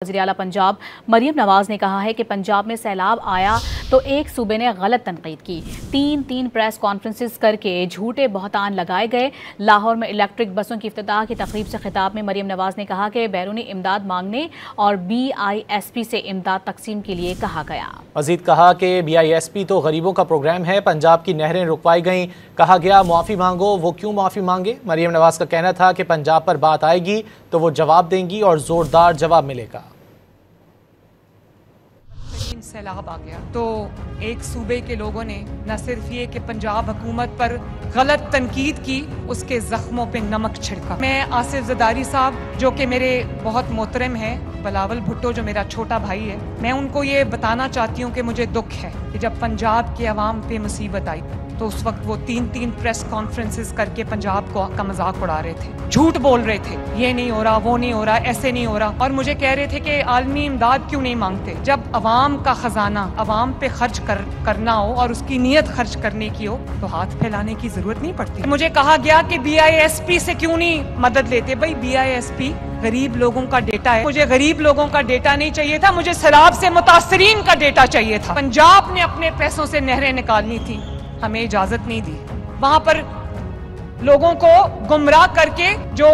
وزیر اعلیٰ پنجاب مریم نواز نے کہا ہے کہ پنجاب میں سیلاب آیا تو ایک صوبے نے غلط تنقید کی۔ تین پریس کانفرنسز کر کے جھوٹے بہتان لگائے گئے۔ لاہور میں الیکٹرک بسوں کی افتتاح کی تقریب سے خطاب میں مریم نواز نے کہا کہ بیرونی امداد مانگنے اور BISP سے امداد تقسیم کے لیے کہا گیا۔ مزید کہا کہ BISP تو غریبوں کا پروگرام ہے، پنجاب کی نہریں رکوائی گئیں، کہا گیا معافی مانگو، وہ کیوں معافی مانگے؟ مریم نواز کا کہنا تھا کہ پنجاب پر بات آئے گی تو وہ جواب دیں گی اور زوردار جواب ملے گا۔ سیلاب آ گیا تو ایک صوبے کے لوگوں نے نہ صرف یہ کہ پنجاب حکومت پر غلط تنقید کی، اس کے زخموں پہ نمک چھڑکا۔ میں آصف زرداری صاحب جو کہ میرے بہت محترم ہیں، بلاول بھٹو جو میرا چھوٹا بھائی ہے، میں ان کو یہ بتانا چاہتی ہوں کہ مجھے دکھ ہے کہ جب پنجاب کے عوام پہ مصیبت آئی تو اس وقت وہ تین پریس کانفرنسز کر کے پنجاب کا مذاق اڑا رہے تھے، جھوٹ بول رہے تھے، یہ نہیں ہو رہا، وہ نہیں ہو رہا، ایسے نہیں ہو رہا، اور مجھے کہہ رہے تھے کہ عالمی امداد کیوں نہیں مانگتے۔ جب عوام کا خزانہ عوام پہ خرچ کرنا ہو اور اس کی نیت خرچ کرنے کی ہو تو ہاتھ پھیلانے کی ضرورت نہیں پڑتی۔ مجھے کہا گیا کہ BISP سے کیوں نہیں مدد لیتے؟ بھائی BISP غریب لوگوں کا ڈیٹا ہے، مجھے غریب لوگوں کا ڈیٹا نہیں چاہیے تھا، مجھے سیلاب سے متاثرین کا ڈیٹا چاہیے تھا۔ پنجاب نے اپنے پیسوں سے نہریں نکالنی تھی، ہمیں اجازت نہیں دی۔ وہاں پر لوگوں کو گمراہ کر کے جو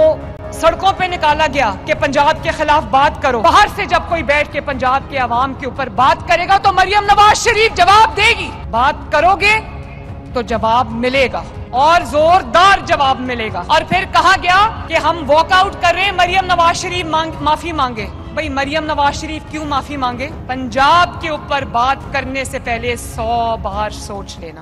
سڑکوں پہ نکالا گیا کہ پنجاب کے خلاف بات کرو، باہر سے جب کوئی بیٹھ کے پنجاب کے عوام کے اوپر بات کرے گا تو مریم نواز شریف جواب دے گی۔ بات کرو گے تو جواب ملے گا اور زوردار جواب ملے گا۔ اور پھر کہا گیا کہ ہم واک آؤٹ کر رہے ہیں، مریم نواز شریف معافی مانگے۔ بھئی مریم نواز شریف کیوں معافی مانگے؟ پنجاب کے اوپر بات کرنے سے پہلے 100 بار سوچ لینا۔